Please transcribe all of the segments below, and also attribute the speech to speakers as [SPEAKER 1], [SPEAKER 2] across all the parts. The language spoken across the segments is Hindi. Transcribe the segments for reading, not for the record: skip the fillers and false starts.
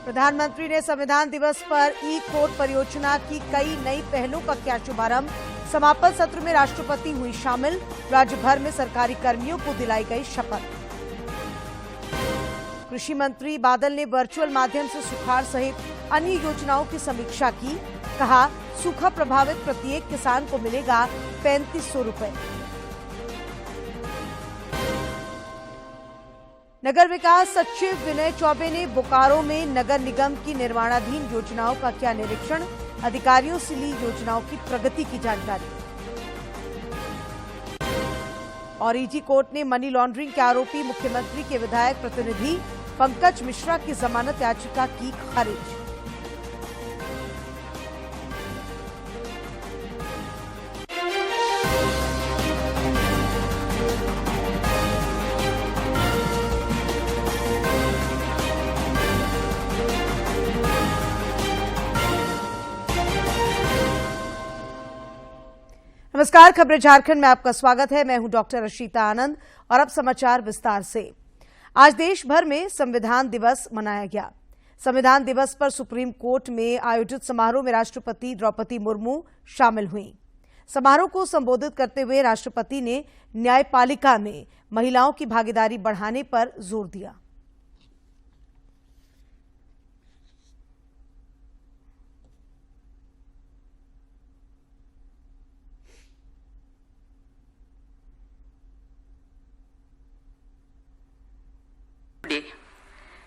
[SPEAKER 1] प्रधानमंत्री ने संविधान दिवस पर ई कोर्ट परियोजना की कई नई पहलों का किया शुभारंभ। समापन सत्र में राष्ट्रपति हुई शामिल। राज्य भर में सरकारी कर्मियों को दिलाई गई शपथ। कृषि मंत्री बादल ने वर्चुअल माध्यम से सुखाड़ सहित अन्य योजनाओं की समीक्षा की। कहा, सूखा प्रभावित प्रत्येक किसान को मिलेगा 3500 रुपए। नगर विकास सचिव विनय चौबे ने बोकारो में नगर निगम की निर्माणाधीन योजनाओं का किया निरीक्षण। अधिकारियों से ली योजनाओं की प्रगति की जानकारी। और ईडी कोर्ट ने मनी लॉन्ड्रिंग के आरोपी मुख्यमंत्री के विधायक प्रतिनिधि पंकज मिश्रा की जमानत याचिका की खारिज। नमस्कार, खबरें झारखंड में आपका स्वागत है। मैं हूं डॉक्टर अशीता आनंद और अब समाचार विस्तार से। आज देश भर में संविधान दिवस मनाया गया। संविधान दिवस पर सुप्रीम कोर्ट में आयोजित समारोह में राष्ट्रपति द्रौपदी मुर्मू शामिल हुईं। समारोह को संबोधित करते हुए राष्ट्रपति ने न्यायपालिका में महिलाओं की भागीदारी बढ़ाने पर जोर दिया।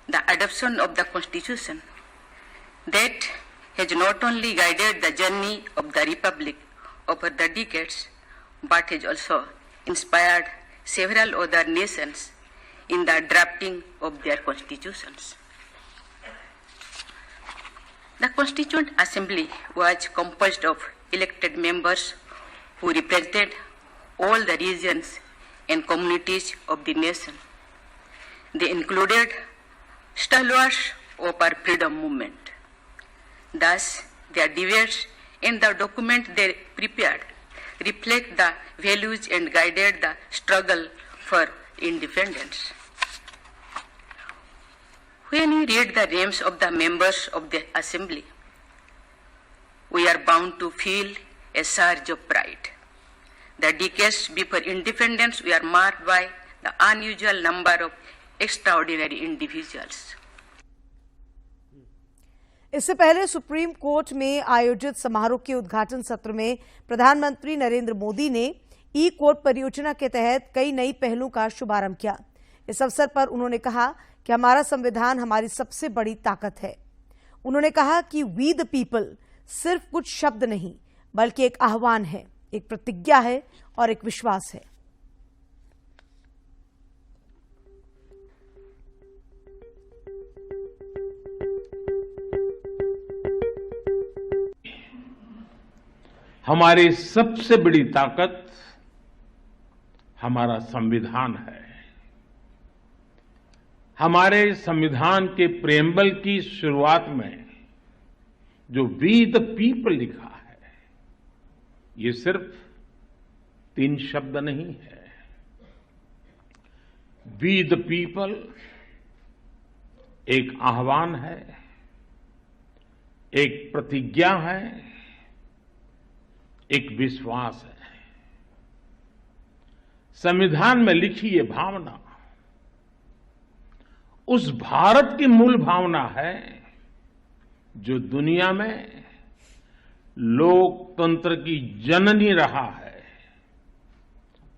[SPEAKER 2] The adoption of the Constitution that has not only guided the journey of the Republic over the decades, but has also inspired several other nations in the drafting of their constitutions. The Constituent Assembly was composed of elected members who represented all the regions and communities of the nation. They included stalwarts of our freedom movement. Thus, their debates and the document they prepared reflect the values and guided the struggle for independence. When we read the names of the members of the Assembly, we are bound to feel a surge of pride. The decades before independence were marked by the unusual number of extraordinary individuals.
[SPEAKER 1] इससे पहले सुप्रीम कोर्ट में आयोजित समारोह के उद्घाटन सत्र में प्रधानमंत्री नरेंद्र मोदी ने ई कोर्ट परियोजना के तहत कई नई पहलों का शुभारंभ किया। इस अवसर पर उन्होंने कहा कि हमारा संविधान हमारी सबसे बड़ी ताकत है। उन्होंने कहा कि वी द पीपल सिर्फ कुछ शब्द नहीं, बल्कि एक आह्वान है, एक प्रतिज्ञा है और एक विश्वास है।
[SPEAKER 3] हमारी सबसे बड़ी ताकत हमारा संविधान है। हमारे संविधान के प्रेम्बल की शुरुआत में जो वी द पीपल लिखा है, ये सिर्फ 3 शब्द नहीं है। वी द पीपल एक आह्वान है, एक प्रतिज्ञा है, एक विश्वास है। संविधान में लिखी ये भावना उस भारत की मूल भावना है जो दुनिया में लोकतंत्र की जननी रहा है,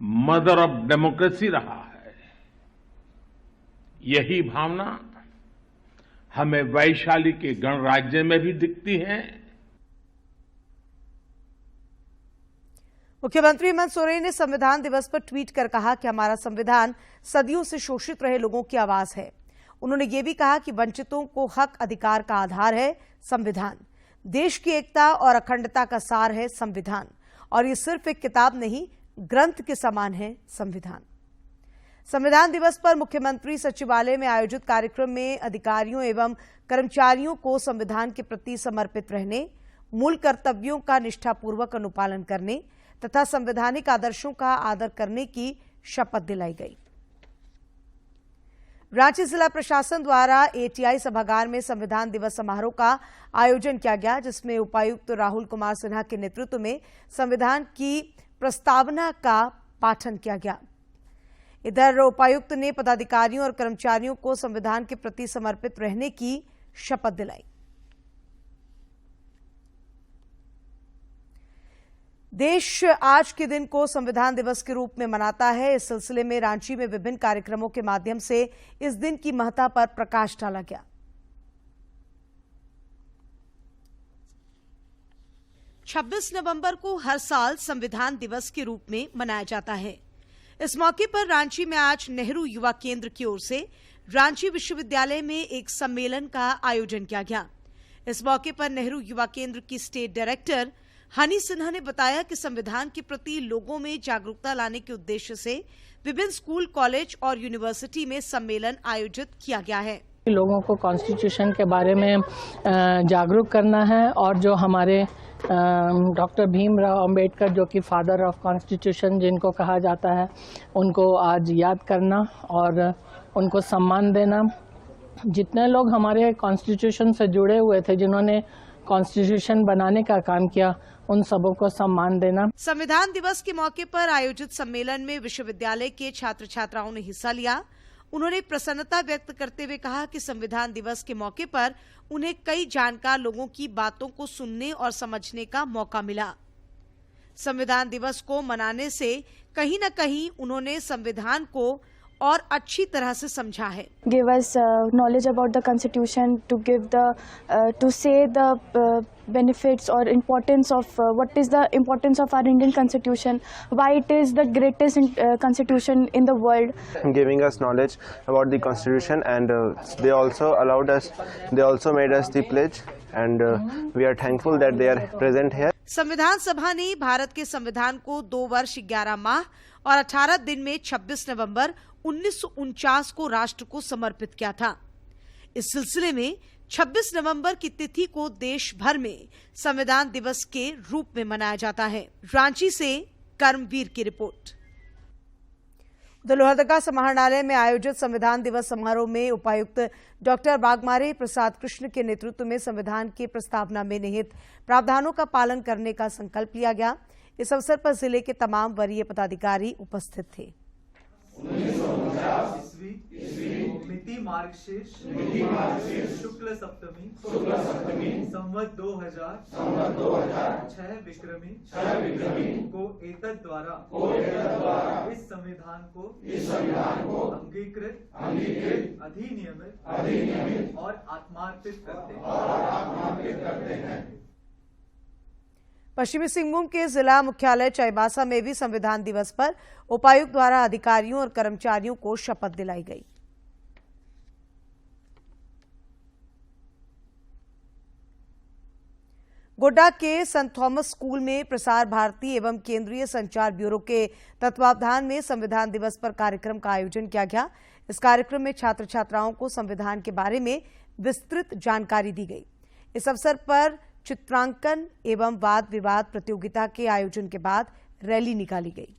[SPEAKER 3] मदर ऑफ डेमोक्रेसी रहा है। यही भावना हमें वैशाली के गणराज्य में भी दिखती है।
[SPEAKER 1] मुख्यमंत्री हेमंत सोरेन ने संविधान दिवस पर ट्वीट कर कहा कि हमारा संविधान सदियों से शोषित रहे लोगों की आवाज है। उन्होंने ये भी कहा कि वंचितों को हक अधिकार का आधार है संविधान। देश की एकता और अखंडता का सार है संविधान, और ये सिर्फ एक किताब नहीं, ग्रंथ के समान है संविधान। संविधान दिवस पर मुख्यमंत्री सचिवालय में आयोजित कार्यक्रम में अधिकारियों एवं कर्मचारियों को संविधान के प्रति समर्पित रहने, मूल कर्तव्यों का निष्ठापूर्वक अनुपालन करने तथा संवैधानिक आदर्शों का आदर करने की शपथ दिलाई गई। रांची जिला प्रशासन द्वारा एटीआई सभागार में संविधान दिवस समारोह का आयोजन किया गया, जिसमें उपायुक्त राहुल कुमार सिन्हा के नेतृत्व में संविधान की प्रस्तावना का पाठन किया गया। इधर उपायुक्त ने पदाधिकारियों और कर्मचारियों को संविधान के प्रति समर्पित रहने की शपथ दिलाई। देश आज के दिन को संविधान दिवस के रूप में मनाता है। इस सिलसिले में रांची में विभिन्न कार्यक्रमों के माध्यम से इस दिन की महत्ता पर प्रकाश डाला गया। छब्बीस नवंबर को हर साल संविधान दिवस के रूप में मनाया जाता है। इस मौके पर रांची में आज नेहरू युवा केंद्र की ओर से रांची विश्वविद्यालय में एक सम्मेलन का आयोजन किया गया। इस मौके पर नेहरू युवा केंद्र की स्टेट डायरेक्टर हनी सिन्हा ने बताया कि संविधान के प्रति लोगों में जागरूकता लाने के उद्देश्य से विभिन्न स्कूल, कॉलेज और यूनिवर्सिटी में सम्मेलन आयोजित किया गया है।
[SPEAKER 4] लोगों को कॉन्स्टिट्यूशन के बारे में जागरूक करना है और जो हमारे डॉक्टर भीमराव अंबेडकर, जो कि फादर ऑफ कॉन्स्टिट्यूशन जिनको कहा जाता है, उनको आज याद करना और उनको सम्मान देना। जितने लोग हमारे कॉन्स्टिट्यूशन से जुड़े हुए थे, जिन्होंने कॉन्स्टिट्यूशन बनाने का काम किया, उन सबों को सम्मान देना।
[SPEAKER 1] संविधान दिवस के मौके पर आयोजित सम्मेलन में विश्वविद्यालय के छात्र छात्राओं ने हिस्सा लिया। उन्होंने प्रसन्नता व्यक्त करते हुए कहा कि संविधान दिवस के मौके पर उन्हें कई जानकार लोगों की बातों को सुनने और समझने का मौका मिला। संविधान दिवस को मनाने से कहीं न कहीं उन्होंने संविधान को और अच्छी तरह से समझा है।
[SPEAKER 5] Give us knowledge about the Constitution, to give the to say the benefits or importance of what is the importance of our Indian Constitution, why it is the greatest constitution in the world.
[SPEAKER 6] Giving us knowledge about the Constitution, and they also allowed us. They also made us the pledge, and we are thankful that they are present here.
[SPEAKER 1] संविधान सभा ने भारत के संविधान को 2 वर्ष 11 माह और 18 दिन में 26 नवंबर 1949 को राष्ट्र को समर्पित किया था। इस सिलसिले में 26 नवंबर की तिथि को देश भर में संविधान दिवस के रूप में मनाया जाता है। रांची से कर्मवीर की रिपोर्ट। लोहरदगा समाहरणालय में आयोजित संविधान दिवस समारोह में उपायुक्त डॉक्टर बागमारे प्रसाद कृष्ण के नेतृत्व में संविधान की प्रस्तावना में निहित प्रावधानों का पालन करने का संकल्प लिया गया। इस अवसर पर जिले के तमाम वरीय पदाधिकारी उपस्थित थे।
[SPEAKER 7] 1949 मिति मार्गशीर्ष शुक्ल सप्तमी संवत 2006 विक्रमी को एतद द्वारा इस संविधान को अंगीकृत, अधिनियमित और आत्मार्पित करते हैं।
[SPEAKER 1] पश्चिमी सिंहभूम के जिला मुख्यालय चाईबासा में भी संविधान दिवस पर उपायुक्त द्वारा अधिकारियों और कर्मचारियों को शपथ दिलाई गई। गोड्डा के संत थॉमस स्कूल में प्रसार भारती एवं केंद्रीय संचार ब्यूरो के तत्वावधान में संविधान दिवस पर कार्यक्रम का आयोजन किया गया। इस कार्यक्रम में छात्र छात्राओं को संविधान के बारे में विस्तृत जानकारी दी गई। इस अवसर पर चित्रांकन एवं वाद विवाद प्रतियोगिता के आयोजन के बाद रैली निकाली गई।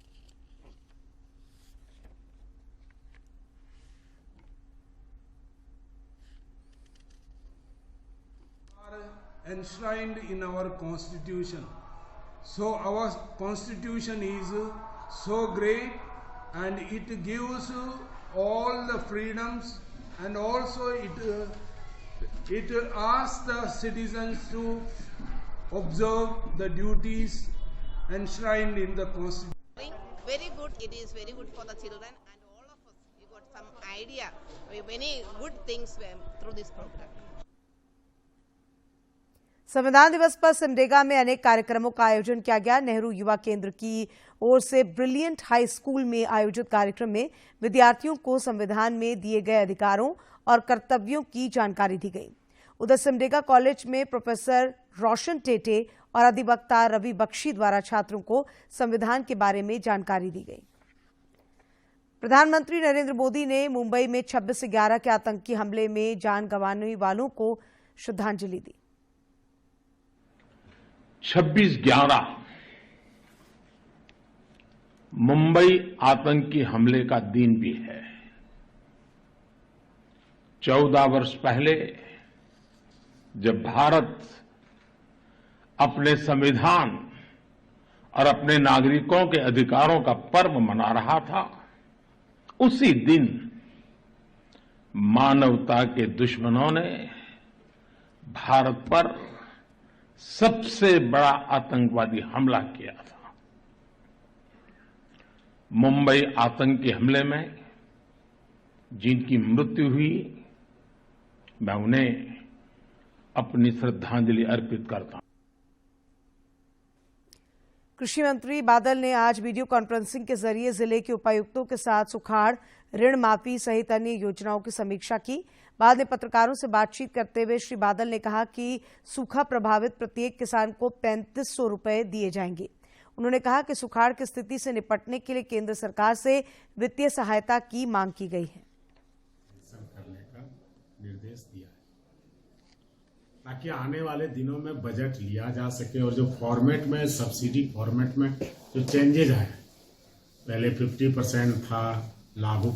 [SPEAKER 8] Enshrined in our constitution. So our constitution is so great, and it gives all the freedoms, and also it asks the citizens to observe the duties enshrined in the constitution.
[SPEAKER 9] Very good. It is very good for the children, and all of us, we got some idea, many good things through this program.
[SPEAKER 1] संविधान दिवस पर सिमडेगा में अनेक कार्यक्रमों का आयोजन किया गया। नेहरू युवा केंद्र की ओर से ब्रिलियंट हाई स्कूल में आयोजित कार्यक्रम में विद्यार्थियों को संविधान में दिए गए अधिकारों और कर्तव्यों की जानकारी दी गई। उधर सिमडेगा कॉलेज में प्रोफेसर रोशन टेटे और अधिवक्ता रवि बख्शी द्वारा छात्रों को संविधान के बारे में जानकारी दी गई। प्रधानमंत्री नरेंद्र मोदी ने मुंबई में 26/11 के आतंकी हमले में जान गंवाने वालों को श्रद्धांजलि दी।
[SPEAKER 3] 26/11 मुंबई आतंकी हमले का दिन भी है। 14 वर्ष पहले जब भारत अपने संविधान और अपने नागरिकों के अधिकारों का पर्व मना रहा था, उसी दिन मानवता के दुश्मनों ने भारत पर सबसे बड़ा आतंकवादी हमला किया था। मुंबई आतंकी हमले में जिनकी मृत्यु हुई, मैं उन्हें अपनी श्रद्धांजलि अर्पित करता हूं।
[SPEAKER 1] कृषि मंत्री बादल ने आज वीडियो कॉन्फ्रेंसिंग के जरिए जिले के उपायुक्तों के साथ सुखाड़, ऋण माफी सहित अन्य योजनाओं की समीक्षा की। बाद में पत्रकारों से बातचीत करते हुए श्री बादल ने कहा कि सूखा प्रभावित प्रत्येक किसान को 3500 रुपए दिए जाएंगे। उन्होंने कहा कि सुखाड़ की स्थिति से निपटने के लिए केंद्र सरकार से वित्तीय सहायता की मांग की गई है।
[SPEAKER 10] करने का निर्देश दिया है ताकि आने वाले दिनों में बजट लिया जा सके और जो फॉर्मेट में, सब्सिडी फॉर्मेट में जो चेंजेज आए, पहले 50% था, लागू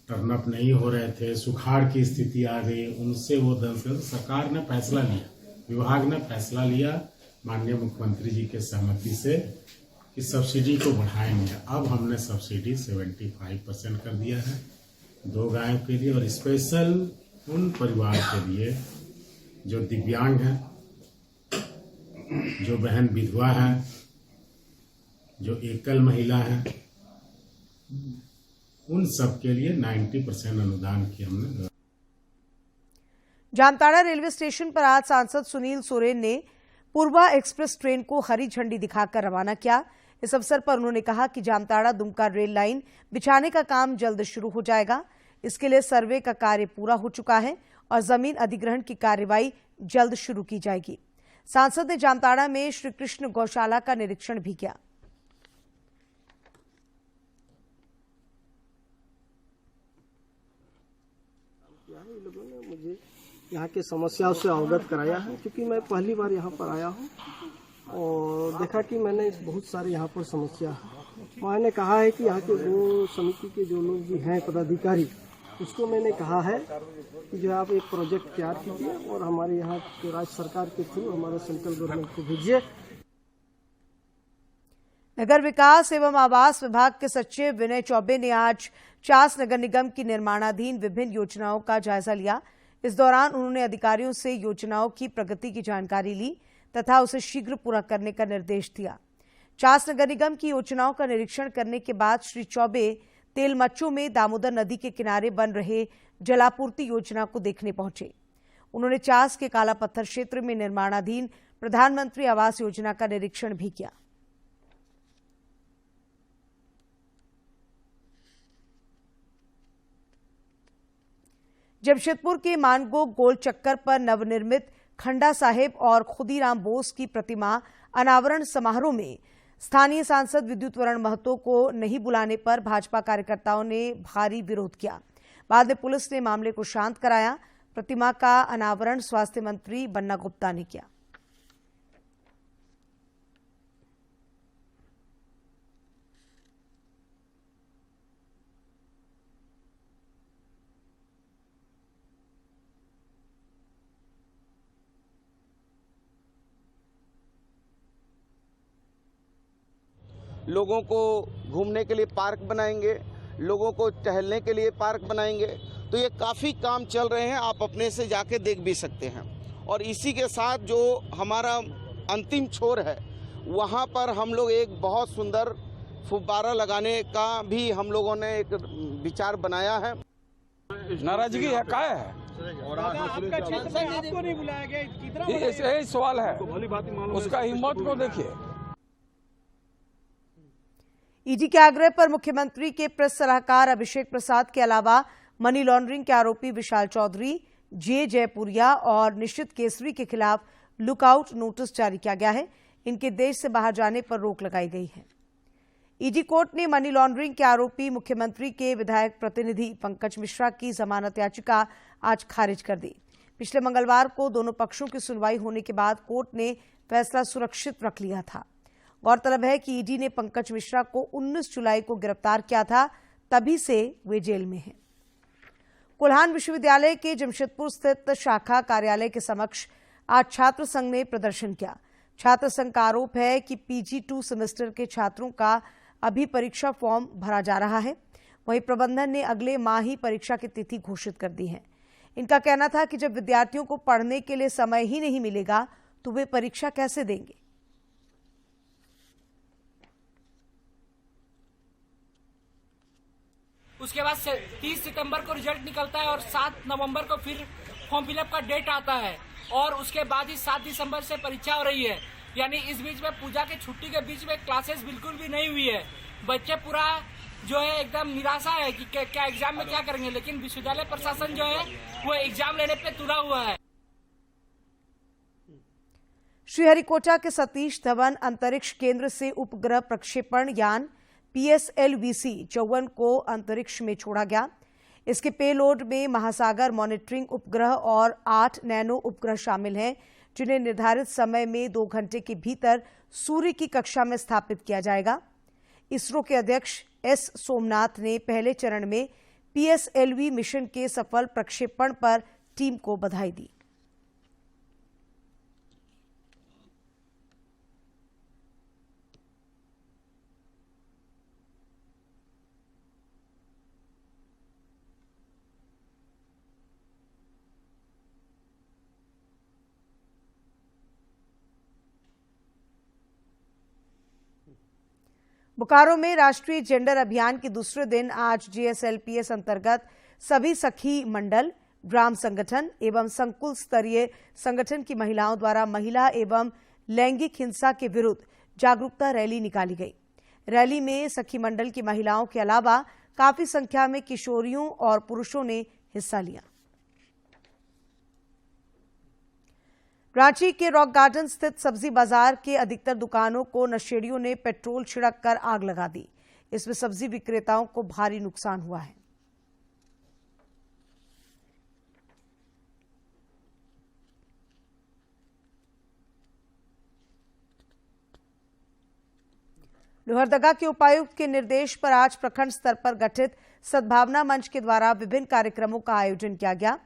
[SPEAKER 10] टर्नअप नहीं हो रहे थे, सुखाड़ की स्थिति आ गई, उनसे वो दरअसल सरकार ने फैसला लिया, विभाग ने फैसला लिया माननीय मुख्यमंत्री जी के सहमति से कि सब्सिडी को बढ़ाएंगे। अब हमने सब्सिडी 75% कर दिया है 2 गायों के लिए, और स्पेशल उन परिवार के लिए जो दिव्यांग हैं, जो बहन विधवा है, जो एकल महिला है, उन सब के लिए 90% अनुदान की हमने।
[SPEAKER 1] जामताड़ा रेलवे स्टेशन पर आज सांसद सुनील सोरेन ने पूर्वा एक्सप्रेस ट्रेन को हरी झंडी दिखाकर रवाना किया। इस अवसर पर उन्होंने कहा कि जामताड़ा दुमका रेल लाइन बिछाने का काम जल्द शुरू हो जाएगा। इसके लिए सर्वे का कार्य पूरा हो चुका है और जमीन अधिग्रहण की कार्रवाई जल्द शुरू की जाएगी। सांसद ने जामताड़ा में श्री कृष्ण गौशाला का निरीक्षण भी किया।
[SPEAKER 11] लोगों ने मुझे यहाँ की समस्याओं से अवगत कराया है, क्योंकि मैं पहली बार यहाँ पर आया हूँ और देखा कि मैंने बहुत सारे यहाँ पर समस्या है। मैंने कहा है कि यहाँ के जो समिति के जो लोग भी हैं पदाधिकारी, उसको मैंने कहा है कि जो आप एक प्रोजेक्ट तैयार कीजिए और हमारे यहाँ के राज्य सरकार के थ्रू हमारे सेंट्रल गवर्नमेंट को भेजिए।
[SPEAKER 1] नगर विकास एवं आवास विभाग के सचिव विनय चौबे ने आज चास नगर निगम की निर्माणाधीन विभिन्न योजनाओं का जायजा लिया। इस दौरान उन्होंने अधिकारियों से योजनाओं की प्रगति की जानकारी ली तथा उसे शीघ्र पूरा करने का निर्देश दिया। चास नगर निगम की योजनाओं का निरीक्षण करने के बाद श्री चौबे तेलमच्चो में दामोदर नदी के किनारे बन रहे जलापूर्ति योजना को देखने पहुंचे। उन्होंने चास के काला पत्थर क्षेत्र में निर्माणाधीन प्रधानमंत्री आवास योजना का निरीक्षण भी किया। जमशेदपुर के मानगो गोल चक्कर पर नवनिर्मित खंडा साहिब और खुदीराम बोस की प्रतिमा अनावरण समारोह में स्थानीय सांसद विद्युत वरण महतो को नहीं बुलाने पर भाजपा कार्यकर्ताओं ने भारी विरोध किया। बाद में पुलिस ने मामले को शांत कराया। प्रतिमा का अनावरण स्वास्थ्य मंत्री बन्ना गुप्ता ने किया।
[SPEAKER 12] लोगों को घूमने के लिए पार्क बनाएंगे, लोगों को टहलने के लिए पार्क बनाएंगे, तो ये काफ़ी काम चल रहे हैं, आप अपने से जाके देख भी सकते हैं। और इसी के साथ जो हमारा अंतिम छोर है, वहाँ पर हम लोग एक बहुत सुंदर फुब्बारा लगाने का भी हम लोगों ने एक विचार बनाया है।
[SPEAKER 13] नाराजगी है, क्या है? आपको नहीं बुलाया गया, यही सवाल है, उसका हिम्मत को देखिए।
[SPEAKER 1] ईडी के आग्रह पर मुख्यमंत्री के प्रेस सलाहकार अभिषेक प्रसाद के अलावा मनी लॉन्ड्रिंग के आरोपी विशाल चौधरी, जे जयपुरिया और निश्चित केसरी के खिलाफ लुकआउट नोटिस जारी किया गया है। इनके देश से बाहर जाने पर रोक लगाई गई है। ईडी कोर्ट ने मनी लॉन्ड्रिंग के आरोपी मुख्यमंत्री के विधायक प्रतिनिधि पंकज मिश्रा की जमानत याचिका आज खारिज कर दी। पिछले मंगलवार को दोनों पक्षों की सुनवाई होने के बाद कोर्ट ने फैसला सुरक्षित रख लिया था। गौरतलब है कि ईडी ने पंकज मिश्रा को 19 जुलाई को गिरफ्तार किया था, तभी से वे जेल में हैं। कोल्हान विश्वविद्यालय के जमशेदपुर स्थित शाखा कार्यालय के समक्ष आज छात्र संघ ने प्रदर्शन किया। छात्र संघ का आरोप है कि PG2 सेमेस्टर के छात्रों का अभी परीक्षा फॉर्म भरा जा रहा है। वहीं प्रबंधन ने अगले माह ही परीक्षा की तिथि घोषित कर दी है। इनका कहना था कि जब विद्यार्थियों को पढ़ने के लिए समय ही नहीं मिलेगा तो वे परीक्षा कैसे देंगे।
[SPEAKER 14] उसके बाद 30 सितंबर को रिजल्ट निकलता है और 7 नवंबर को फिर फॉर्म फिलअप का डेट आता है और उसके बाद ही 7 दिसंबर से परीक्षा हो रही है। यानी इस बीच में पूजा की छुट्टी के बीच में क्लासेस बिल्कुल भी नहीं हुई है। बच्चे पूरा जो है एकदम निराशा है कि क्या एग्जाम में क्या करेंगे, लेकिन विश्वविद्यालय प्रशासन जो है वो एग्जाम लेने पे तुला हुआ है।
[SPEAKER 1] श्रीहरिकोटा के सतीश धवन अंतरिक्ष केंद्र से उपग्रह प्रक्षेपण यान PSLV-54 को अंतरिक्ष में छोड़ा गया। इसके पेलोड में महासागर मॉनिटरिंग उपग्रह और 8 नैनो उपग्रह शामिल हैं, जिन्हें निर्धारित समय में 2 घंटे के भीतर सूर्य की कक्षा में स्थापित किया जाएगा। इसरो के अध्यक्ष S सोमनाथ ने पहले चरण में PSLV मिशन के सफल प्रक्षेपण पर टीम को बधाई दी। बोकारो में राष्ट्रीय जेंडर अभियान के दूसरे दिन आज GSLPS अंतर्गत सभी सखी मंडल, ग्राम संगठन एवं संकुल स्तरीय संगठन की महिलाओं द्वारा महिला एवं लैंगिक हिंसा के विरुद्ध जागरूकता रैली निकाली गई। रैली में सखी मंडल की महिलाओं के अलावा काफी संख्या में किशोरियों और पुरुषों ने हिस्सा लिया। रांची के रॉक गार्डन स्थित सब्जी बाजार के अधिकतर दुकानों को नशेड़ियों ने पेट्रोल छिड़क कर आग लगा दी। इसमें सब्जी विक्रेताओं को भारी नुकसान हुआ है। लोहरदगा के उपायुक्त के निर्देश पर आज प्रखंड स्तर पर गठित सद्भावना मंच के द्वारा विभिन्न कार्यक्रमों का आयोजन किया गया।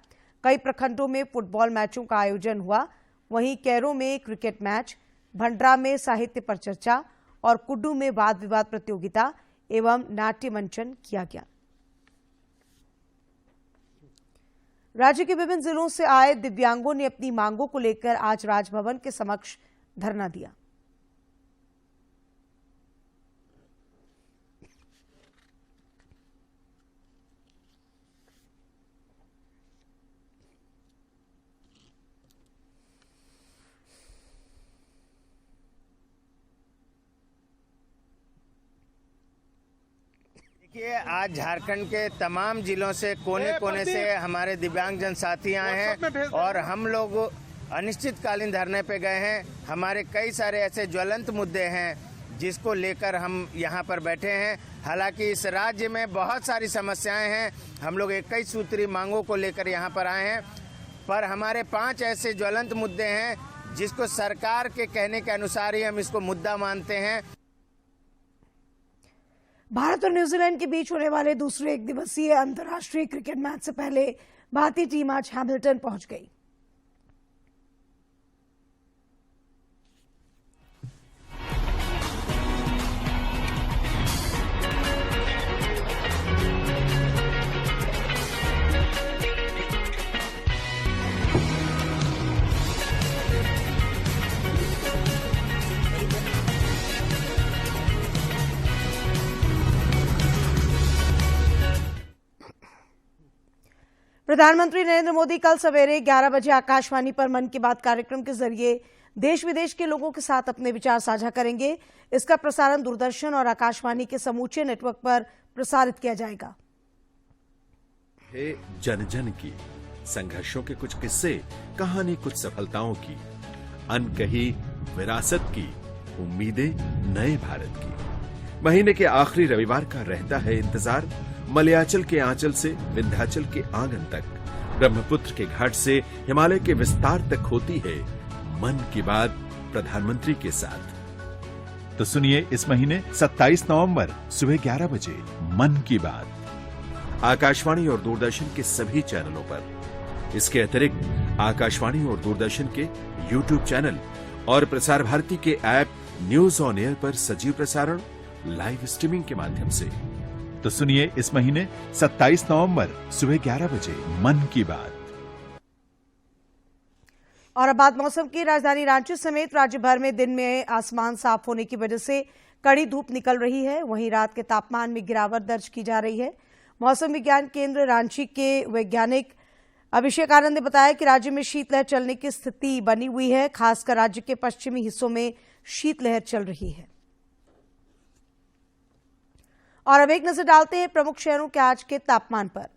[SPEAKER 1] कई प्रखंडों में फुटबॉल मैचों का आयोजन हुआ। वहीं कैरो में क्रिकेट मैच, भंडरा में साहित्य पर चर्चा और कुड्डू में वाद विवाद प्रतियोगिता एवं नाट्य मंचन किया गया। राज्य के विभिन्न जिलों से आए दिव्यांगों ने अपनी मांगों को लेकर आज राजभवन के समक्ष धरना दिया।
[SPEAKER 15] आज झारखंड के तमाम जिलों से कोने कोने से हमारे दिव्यांगजन साथी आए हैं और हम लोग अनिश्चितकालीन धरने पे गए हैं। हमारे कई सारे ऐसे ज्वलंत मुद्दे हैं जिसको लेकर हम यहाँ पर बैठे हैं। हालांकि इस राज्य में बहुत सारी समस्याएं हैं। हम लोग 21 सूत्री मांगों को लेकर यहाँ पर आए हैं, पर हमारे 5 ऐसे ज्वलंत मुद्दे हैं जिसको सरकार के कहने के अनुसार ही हम इसको मुद्दा मानते हैं।
[SPEAKER 1] भारत और न्यूजीलैंड के बीच होने वाले दूसरे एक दिवसीय अंतर्राष्ट्रीय क्रिकेट मैच से पहले भारतीय टीम आज हैमिल्टन पहुंच गई। प्रधानमंत्री नरेंद्र मोदी कल सवेरे 11 बजे आकाशवाणी पर मन की बात कार्यक्रम के जरिए देश विदेश के लोगों के साथ अपने विचार साझा करेंगे। इसका प्रसारण दूरदर्शन और आकाशवाणी के समूचे नेटवर्क पर प्रसारित किया जाएगा।
[SPEAKER 16] जन जन की संघर्षों के कुछ किस्से, कहानी कुछ सफलताओं की, अनकही विरासत की, उम्मीदें नए भारत की। महीने के आखिरी रविवार का रहता है इंतजार। मलयाचल के आंचल से विंध्याचल के आंगन तक, ब्रह्मपुत्र के घाट से हिमालय के विस्तार तक होती है मन की बात प्रधानमंत्री के साथ।
[SPEAKER 17] तो सुनिए इस महीने 27 नवंबर सुबह 11 बजे मन की बात।
[SPEAKER 16] आकाशवाणी और दूरदर्शन के सभी चैनलों पर। इसके अतिरिक्त आकाशवाणी और दूरदर्शन के YouTube चैनल और प्रसार भारती के ऐप न्यूज ऑन एयर पर सजीव प्रसारण लाइव स्ट्रीमिंग के माध्यम से।
[SPEAKER 17] तो सुनिए इस महीने 27 नवंबर सुबह 11 बजे मन की बात।
[SPEAKER 1] और अब बात मौसम की। राजधानी रांची समेत राज्य भर में दिन में आसमान साफ होने की वजह से कड़ी धूप निकल रही है, वहीं रात के तापमान में गिरावट दर्ज की जा रही है। मौसम विज्ञान केंद्र रांची के वैज्ञानिक अभिषेक आनंद ने बताया कि राज्य में शीतलहर चलने की स्थिति बनी हुई है, खासकर राज्य के पश्चिमी हिस्सों में शीतलहर चल रही है। और अब एक नजर डालते हैं प्रमुख शहरों के आज के तापमान पर।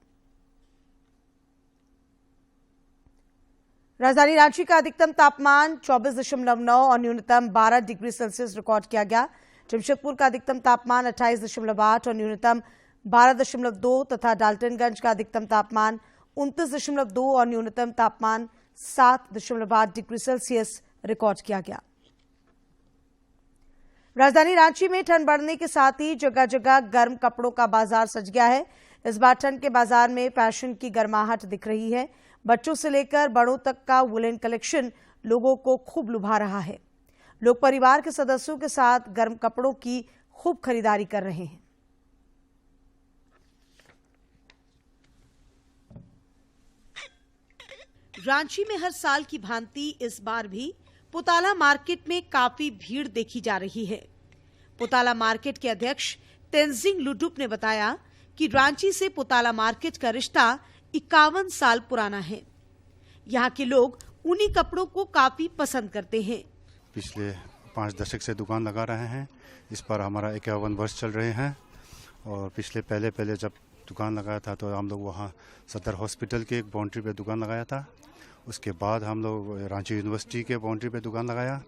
[SPEAKER 1] राजधानी रांची का अधिकतम तापमान 24.9 और न्यूनतम 12 डिग्री सेल्सियस रिकॉर्ड किया गया। जमशेदपुर का अधिकतम तापमान 28.8 और न्यूनतम 12.2 तथा डाल्टनगंज का अधिकतम तापमान 29.2 और न्यूनतम तापमान 7.8 डिग्री सेल्सियस रिकॉर्ड किया गया। राजधानी रांची में ठंड बढ़ने के साथ ही जगह जगह गर्म कपड़ों का बाजार सज गया है। इस बार ठंड के बाजार में फैशन की गर्माहट दिख रही है। बच्चों से लेकर बड़ों तक का वुलन कलेक्शन लोगों को खूब लुभा रहा है। लोग परिवार के सदस्यों के साथ गर्म कपड़ों की खूब खरीदारी कर रहे हैं। रांची में हर साल की भांति इस बार भी पुताला मार्केट में काफी भीड़ देखी जा रही है। पुताला मार्केट के अध्यक्ष तेंजिंग लुडुप ने बताया कि रांची से पुताला मार्केट का रिश्ता 51 साल पुराना है। यहाँ के लोग ऊनी कपड़ों को काफी पसंद करते हैं।
[SPEAKER 18] पिछले 5 दशक से दुकान लगा रहे हैं। इस पर हमारा 51 वर्ष चल रहे हैं। और पहले जब दुकान लगाया था तो हम लोग वहाँ सदर हॉस्पिटल के एक बाउंड्री पे दुकान लगाया था। उसके बाद हम लोग रांची यूनिवर्सिटी के बाउंड्री पे दुकान लगाया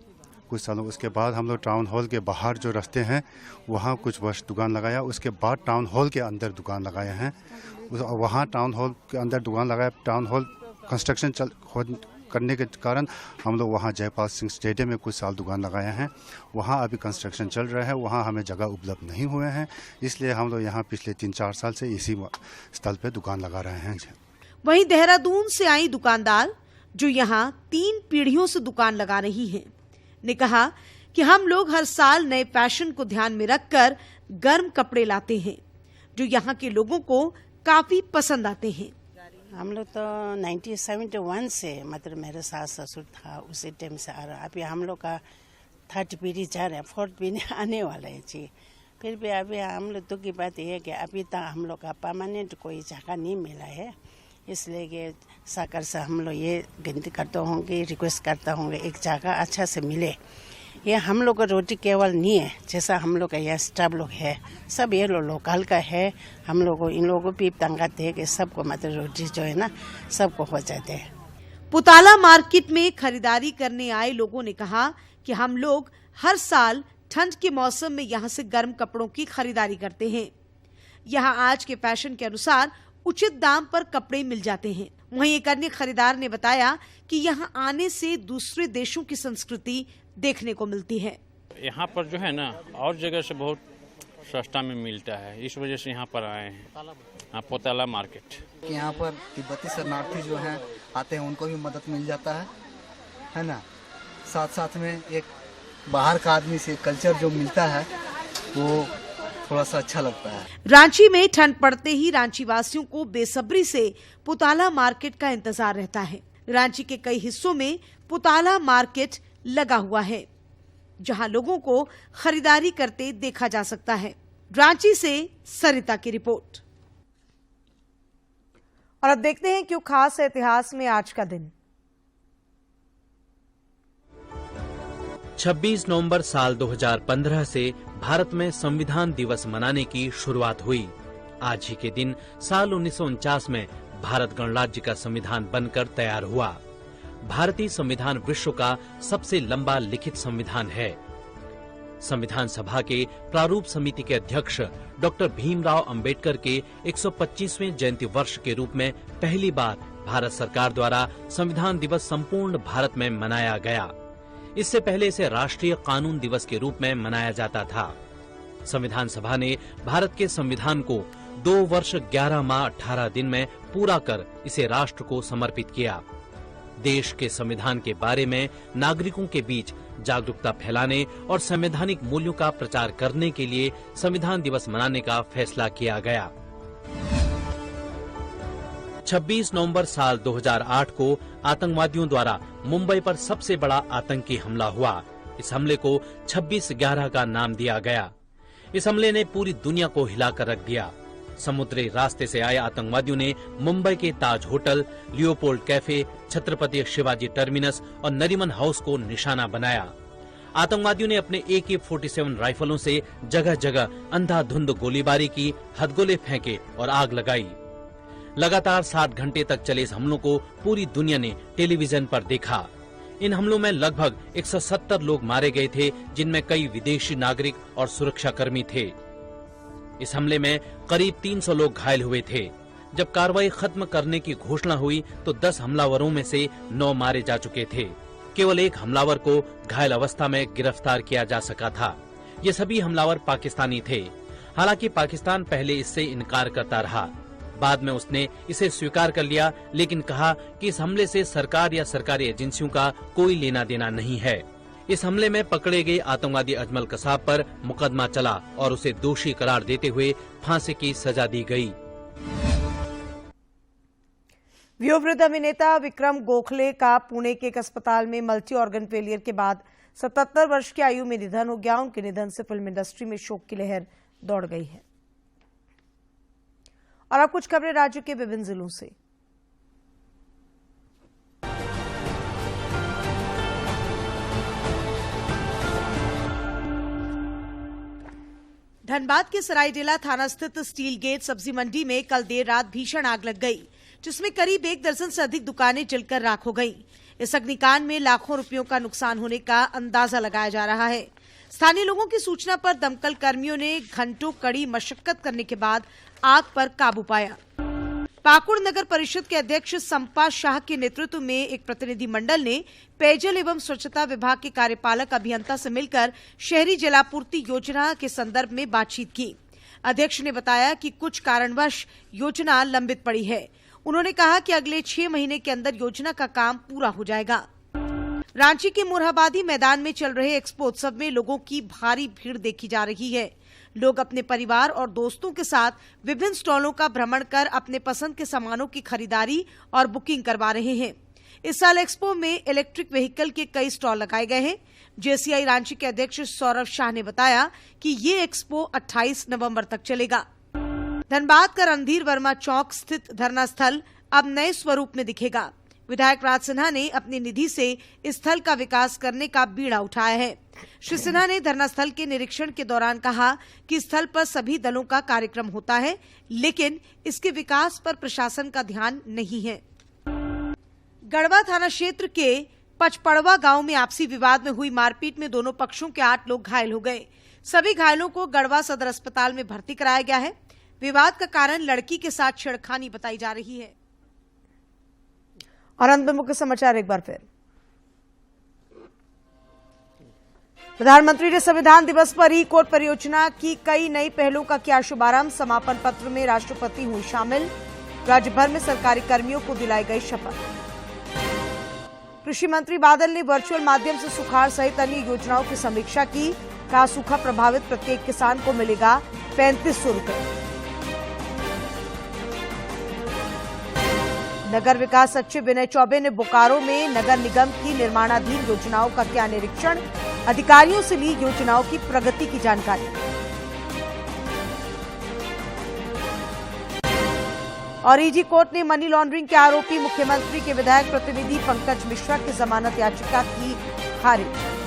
[SPEAKER 18] कुछ सालों। उसके बाद हम लोग टाउन हॉल के बाहर जो रास्ते हैं वहाँ कुछ वर्ष दुकान लगाया। उसके बाद टाउन हॉल के अंदर दुकान लगाए हैं। वहाँ टाउन हॉल के अंदर दुकान लगाया। टाउन हॉल कंस्ट्रक्शन करने के कारण हम लोग वहाँ जयपाल सिंह स्टेडियम में कुछ साल दुकान लगाए हैं। वहाँ अभी कंस्ट्रक्शन चल रहा है, वहाँ हमें जगह उपलब्ध नहीं हुए हैं, इसलिए हम लोग यहाँ पिछले 3-4 साल से इसी स्थल पे दुकान लगा रहे हैं।
[SPEAKER 1] वहीं देहरादून से आई दुकानदार जो यहाँ 3 पीढ़ियों से दुकान लगा रही है ने कहा कि हम लोग हर साल नए फैशन को ध्यान में रखकर गर्म कपड़े लाते हैं जो यहाँ के लोगों को काफी पसंद आते हैं।
[SPEAKER 19] हम लोग तो 1971 से मतलब मेरे सास ससुर था उसी टाइम से आ रहा। अभी हम लोग का 3rd पीढ़ी जा रहे हैं, 4th पीढ़ी आने वाला है जी। फिर भी अभी हम लोग तो की बात यह है कि अभी तक हम लोग का परमानेंट कोई जगह नहीं मिला है, इसलिए कि सरकार से हम लोग ये गिनती करते होंगे, रिक्वेस्ट करता होंगे एक जगह अच्छा से मिले। ये हम लोग का रोटी केवल नहीं है, जैसा हम लोग का यह स्टाफ लोग है सब ये लोकल का है। हम लोग इन लोगों को भी तंगा दे के सबको मतलब रोटी जो है ना सबको हो जाते हैं।
[SPEAKER 1] पुताला मार्केट में खरीदारी करने आए लोगों ने कहा कि हम लोग हर साल ठंड के मौसम में यहाँ से गर्म कपड़ों की खरीदारी करते हैं। यहाँ आज के फैशन के अनुसार उचित दाम पर कपड़े मिल जाते हैं। वहीं एक अन्य खरीदार ने बताया कि यहाँ आने से दूसरे देशों की संस्कृति देखने को मिलती है।
[SPEAKER 20] यहाँ पर जो है ना और जगह से बहुत सस्ता में मिलता है, इस वजह से यहाँ पर आए हैं। पोताला मार्केट
[SPEAKER 21] यहाँ पर तिब्बती शरणार्थी जो हैं आते हैं, उनको भी मदद मिल जाता है ना। साथ साथ में एक बाहर का आदमी से कल्चर जो मिलता है वो थोड़ा सा अच्छा लगता है।
[SPEAKER 1] रांची में ठंड पड़ते ही रांची वासियों को बेसब्री से पुताला मार्केट का इंतजार रहता है। रांची के कई हिस्सों में पुताला मार्केट लगा हुआ है जहां लोगों को खरीदारी करते देखा जा सकता है। रांची से सरिता की रिपोर्ट। और अब देखते हैं क्यों खास है इतिहास में आज का दिन।
[SPEAKER 22] 26 नवंबर साल 2015 से भारत में संविधान दिवस मनाने की शुरुआत हुई। आज ही के दिन साल 1949 में भारत गणराज्य का संविधान बनकर तैयार हुआ। भारतीय संविधान विश्व का सबसे लंबा लिखित संविधान है। संविधान सभा के प्रारूप समिति के अध्यक्ष डॉक्टर भीमराव अंबेडकर के 125वें जयंती वर्ष के रूप में पहली बार भारत सरकार द्वारा संविधान दिवस संपूर्ण भारत में मनाया गया। इससे पहले इसे राष्ट्रीय कानून दिवस के रूप में मनाया जाता था। संविधान सभा ने भारत के संविधान को 2 वर्ष 11 माह 18 दिन में पूरा कर इसे राष्ट्र को समर्पित किया। देश के संविधान के बारे में नागरिकों के बीच जागरूकता फैलाने और संवैधानिक मूल्यों का प्रचार करने के लिए संविधान दिवस मनाने का फैसला किया गया। 26 नवंबर साल 2008 को आतंकवादियों द्वारा मुंबई पर सबसे बड़ा आतंकी हमला हुआ। इस हमले को 26/11 का नाम दिया गया। इस हमले ने पूरी दुनिया को हिलाकर रख दिया। समुद्री रास्ते से आए आतंकवादियों ने मुंबई के Taj hotel, Leopold café, Chhatrapati Shivaji terminus और नरीमन हाउस को निशाना बनाया। आतंकवादियों ने अपने AK-47 राइफलों से जगह जगह अंधाधुंध गोलीबारी की, हथगोले फेंके और आग लगाई। लगातार 60 घंटे तक चले इस हमलों को पूरी दुनिया ने टेलीविजन पर देखा। इन हमलों में लगभग 170 लोग मारे गए थे, जिनमें कई विदेशी नागरिक और सुरक्षाकर्मी थे। इस हमले में करीब 300 लोग घायल हुए थे। जब कार्रवाई खत्म करने की घोषणा हुई तो 10 हमलावरों में से 9 मारे जा चुके थे। केवल एक हमलावर को घायल अवस्था में गिरफ्तार किया जा सका था। ये सभी हमलावर पाकिस्तानी थे। हालांकि पाकिस्तान पहले इससे इनकार करता रहा। बाद में उसने इसे स्वीकार कर लिया, लेकिन कहा कि इस हमले से सरकार या सरकारी एजेंसियों का कोई लेना देना नहीं है। इस हमले में पकड़े गए आतंकवादी अजमल कसाब पर मुकदमा चला और उसे दोषी करार देते हुए फांसी की सजा दी गई।
[SPEAKER 1] वयोवृद्ध अभिनेता विक्रम गोखले का पुणे के एक अस्पताल में मल्टी ऑर्गन फेलियर के बाद 77 वर्ष की आयु में निधन हो गया। उनके निधन से फिल्म इंडस्ट्री में शोक की लहर दौड़ गई है। और अब कुछ खबरें राज्य के विभिन्न जिलों से। धनबाद के सरायडेला थाना स्थित स्टील गेट सब्जी मंडी में कल देर रात भीषण आग लग गई, जिसमें करीब 1 दर्जन से अधिक दुकानें जलकर राख हो गईं। इस अग्निकांड में लाखों रुपयों का नुकसान होने का अंदाजा लगाया जा रहा है। स्थानीय लोगों की सूचना पर दमकल कर्मियों ने घंटों कड़ी मशक्कत करने के बाद आग पर काबू पाया। पाकुड़ नगर परिषद के अध्यक्ष संपा शाह के नेतृत्व में एक प्रतिनिधि मंडल ने पेयजल एवं स्वच्छता विभाग के कार्यपालक अभियंता से मिलकर शहरी जलापूर्ति योजना के संदर्भ में बातचीत की। अध्यक्ष ने बताया कि कुछ कारणवश योजना लंबित पड़ी है। उन्होंने कहा कि अगले 6 महीने के अंदर योजना का काम पूरा हो जाएगा। रांची के मोरहाबादी मैदान में चल रहे एक्सपो उत्सव में लोगों की भारी भीड़ देखी जा रही है। लोग अपने परिवार और दोस्तों के साथ विभिन्न स्टॉलों का भ्रमण कर अपने पसंद के सामानों की खरीदारी और बुकिंग करवा रहे हैं। इस साल एक्सपो में इलेक्ट्रिक व्हीकल के कई स्टॉल लगाए गए हैं। JCI रांची के अध्यक्ष सौरभ शाह ने बताया कि ये एक्सपो 28 नवंबर तक चलेगा। धनबाद का रणधीर वर्मा चौक स्थित धरना स्थल अब नए स्वरूप में दिखेगा। विधायक राज सिन्हा ने अपनी निधि से इस स्थल का विकास करने का बीड़ा उठाया है। श्री सिन्हा ने धरना स्थल के निरीक्षण के दौरान कहा कि स्थल पर सभी दलों का कार्यक्रम होता है, लेकिन इसके विकास पर प्रशासन का ध्यान नहीं है। गढ़वा थाना क्षेत्र के पचपड़वा गांव में आपसी विवाद में हुई मारपीट में दोनों पक्षों के 8 लोग घायल हो गए। सभी घायलों को गढ़वा सदर अस्पताल में भर्ती कराया गया है। विवाद का कारण लड़की के साथ छेड़खानी बताई जा रही है। और अंत में मुख्य समाचार एक बार फिर। प्रधानमंत्री ने संविधान दिवस पर ई-कोर्ट परियोजना की कई नई पहलों का किया शुभारंभ। समापन पत्र में राष्ट्रपति हुई शामिल। राज्य भर में सरकारी कर्मियों को दिलाई गई शपथ। कृषि मंत्री बादल ने वर्चुअल माध्यम से सुखाड़ सहित अन्य योजनाओं की समीक्षा की। कहा सूखा प्रभावित प्रत्येक किसान को मिलेगा 3500 रुपए। नगर विकास सचिव विनय चौबे ने बोकारो में नगर निगम की निर्माणाधीन योजनाओं का किया निरीक्षण। अधिकारियों से ली योजनाओं की प्रगति की जानकारी। और ईडी कोर्ट ने मनी लॉन्ड्रिंग के आरोपी मुख्यमंत्री के विधायक प्रतिनिधि पंकज मिश्रा की जमानत याचिका की खारिज।